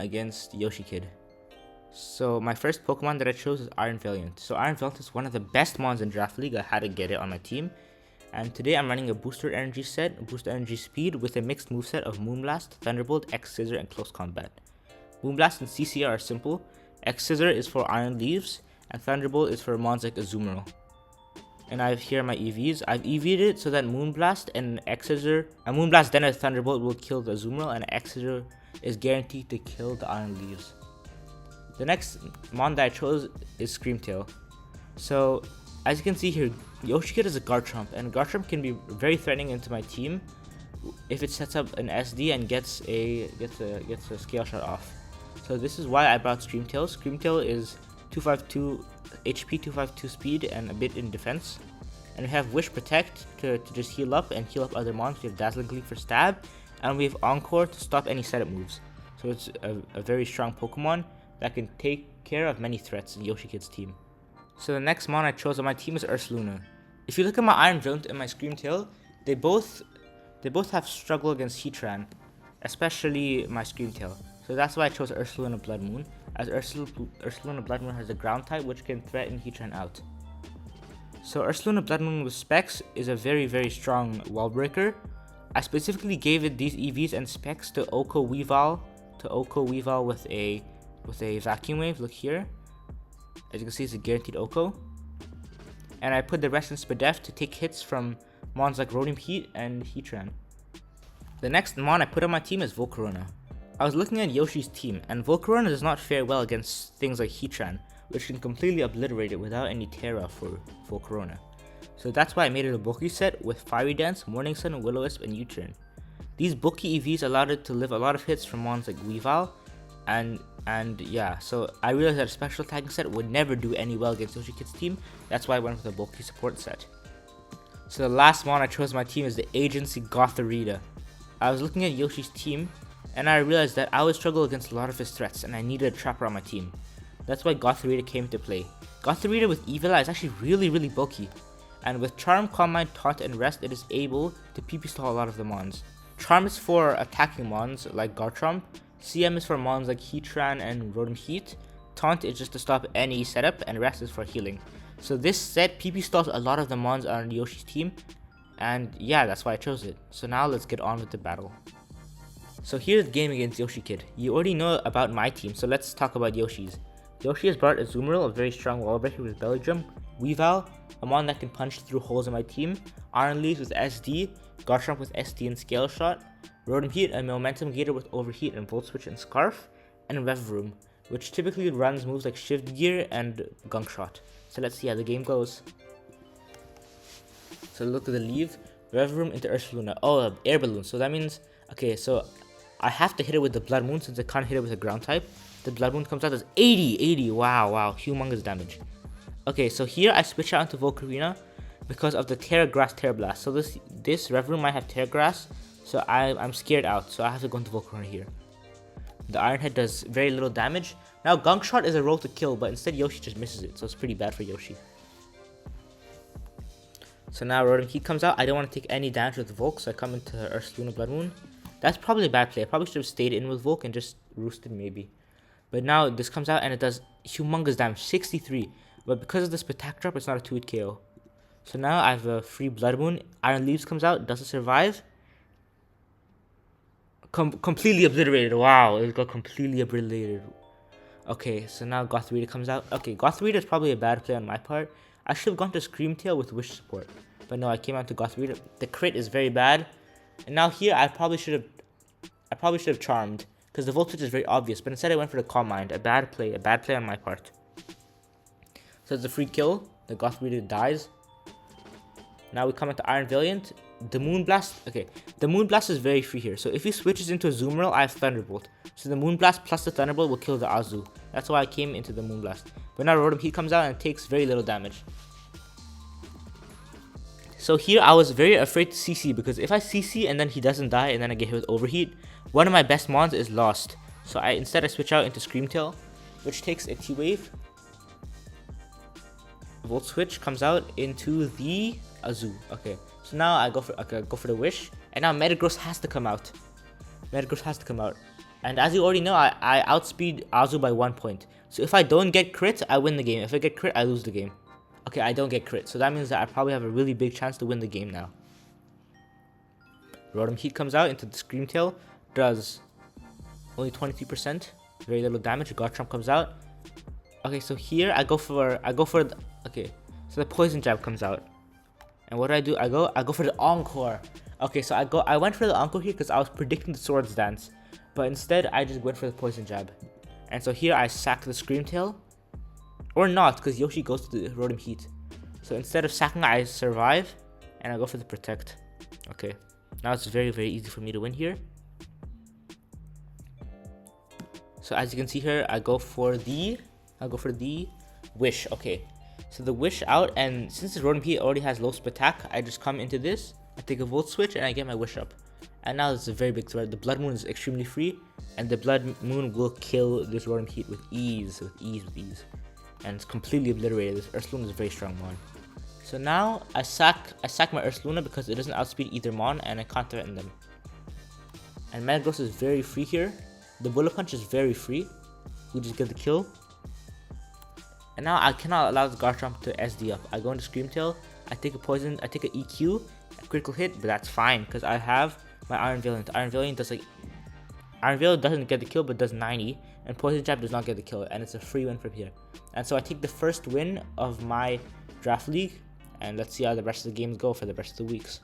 against Yoshikid. So my first Pokemon that I chose is Iron Valiant. So Iron Valiant is one of the best mons in Draft League. I had to get it on my team. And today I'm running a Booster Energy set, Booster Energy Speed, with a mixed moveset of Moonblast, Thunderbolt, X-Scissor, and Close Combat. Moonblast and CC are simple. X-Scissor is for Iron Leaves, and Thunderbolt is for mons like Azumarill. And I have here my EVs. I've EV'd it so that Moonblast and X-Scissor, and Moonblast then a Thunderbolt will kill the Azumarill, and X-Scissor is guaranteed to kill the Iron Leaves. The next mon that I chose is Screamtail. So, as you can see here, Yoshikid is a Garchomp, and Garchomp can be very threatening into my team if it sets up an SD and gets a Scale Shot off. So this is why I brought Screamtail. Screamtail is 252 HP, 252 speed, and a bit in defense. And we have Wish Protect to just heal up and heal up other mons. We have Dazzling Gleam for stab, and we have Encore to stop any setup moves. So it's a very strong Pokemon that can take care of many threats in Yoshikid's team. So the next mon I chose on my team is Ursaluna. If you look at my Iron Valiant and my Screamtail, they both have struggle against Heatran, especially my Screamtail. So that's why I chose Ursaluna Blood Moon, as Ursaluna Blood Moon has a ground type which can threaten Heatran out. So Ursaluna Blood Moon with Specs is a very strong wall breaker. I specifically gave it these EVs and Specs to Oko Weavile with a Vacuum Wave. Look here. As you can see, it's a guaranteed Oko. And I put the rest in Spadef to take hits from mons like Rhodium Heat and Heatran. The next mon I put on my team is Volcarona. I was looking at Yoshi's team, and Volcarona does not fare well against things like Heatran, which can completely obliterate it without any Terra for Volcarona. So that's why I made it a bulky set with Fiery Dance, Morning Sun, Will-O-Wisp, and U-Turn. These bulky EVs allowed it to live a lot of hits from mons like Weavile, and yeah, so I realized that a special attacking set would never do any well against Yoshikid's team. That's why I went with a bulky support set. So the last mon I chose on my team is the Agency Gothorita. I was looking at Yoshi's team, and I realized that I would struggle against a lot of his threats, and I needed a Trapper on my team. That's why Gothorita came into play. Gothorita with Evil Eye is actually really bulky, and with Charm, Calm Mind, Taunt, and Rest, it is able to PP stall a lot of the mons. Charm is for attacking mons like Garchomp, CM is for mons like Heatran and Rhodium Heat, Taunt is just to stop any setup, and Rest is for healing. So this set PP stalls a lot of the mons on Yoshi's team, and yeah, that's why I chose it. So now let's get on with the battle. So here's the game against Yoshikid. You already know about my team, so let's talk about Yoshi's. Yoshi has brought Azumarill, a very strong wall breaker with Belly Drum, Weavile, a mon that can punch through holes in my team, Iron Leaves with SD, Garchomp with SD and Scale Shot, Rhodium Heat, a Momentum Gator with Overheat and Volt Switch and Scarf, and Revroom, which typically runs moves like Shift Gear and Gunk Shot. So let's see how the game goes. So look at the leave, Revroom into Ursaluna. Oh, Air Balloon. So that means, okay, so I have to hit it with the Blood Moon since I can't hit it with a ground type. The Blood Moon comes out as 80, wow, humongous damage. Okay, so here I switch out into Volcarina because of the Terra Grass Terra Blast. So this Revroom might have Terra Grass, so I'm scared out, so I have to go into Volcarina here. The Iron Head does very little damage. Now Gunk Shot is a roll to kill, but instead Yoshi just misses it, so it's pretty bad for Yoshi. So now Rhodium Heat comes out. I don't want to take any damage with Volk, so I come into Ursaluna Blood Moon. That's probably a bad play. I probably should have stayed in with Volk and just roosted maybe. But now this comes out and it does humongous damage, 63. But because of the Spectac Drop, it's not a 2-hit KO. So now I have a free Blood Moon. Iron Leaves comes out. Does it survive? Completely obliterated. Wow, it got completely obliterated. Okay, so now Gothorita comes out. Okay, Gothorita is probably a bad play on my part. I should have gone to Screamtail with Wish support. But no, I came out to Gothorita. The crit is very bad. And now here, I probably should have Charmed, because the Volt Switch is very obvious. But instead I went for the Calm Mind. A bad play on my part. So it's a free kill. The Gothorita dies. Now we come into Iron Valiant. The Moonblast, okay, the Moonblast is very free here. So if he switches into Azumarill, I have Thunderbolt. So the Moonblast plus the Thunderbolt will kill the Azu. That's why I came into the Moonblast. But now Rhodium Heat comes out and it takes very little damage. So here I was very afraid to CC, because if I CC and then he doesn't die and then I get hit with Overheat, one of my best mons is lost. So instead I switch out into Screamtail, which takes a T-Wave. Volt Switch comes out into the Azu. Okay, so now I go for the Wish, and now Metagross has to come out. And as you already know, I outspeed Azu by 1 point. So if I don't get crit, I win the game. If I get crit, I lose the game. Okay, I don't get crit. So that means that I probably have a really big chance to win the game now. Rotom Heat comes out into the Scream Tail. Does only 23%. Very little damage. Garchomp comes out. Okay, so here I go for okay. So the Poison Jab comes out. And what do? I go for the Encore. Okay, so I went for the Encore here because I was predicting the Swords Dance. But instead, I just went for the Poison Jab. And so here I sack the Scream Tail. Or not, because Yoshi goes to the Rotom Heat. So instead of sacking, I survive. And I go for the Protect. Okay. Now it's very, very easy for me to win here. So as you can see here, I go for the Wish. Okay. So the Wish out, and since the Rotom Heat already has low speed attack, I just come into this, I take a Volt Switch, and I get my Wish up. And now it's a very big threat. The Blood Moon is extremely free, and the Blood Moon will kill this Rotom Heat with ease. And it's completely obliterated. This Ursaluna is a very strong mon. So now I sack my Ursaluna because it doesn't outspeed either mon, and I can't threaten them. And Metagross is very free here. The Bullet Punch is very free. We just get the kill. And now I cannot allow the Garchomp to SD up. I go into Scream Tail, I take a Poison, I take an EQ, a critical hit, but that's fine because I have my Iron Valiant. Iron Valiant doesn't get the kill but does 90, and Poison Jab does not get the kill, and it's a free win from here. And so I take the first win of my draft league, and let's see how the rest of the games go for the rest of the weeks.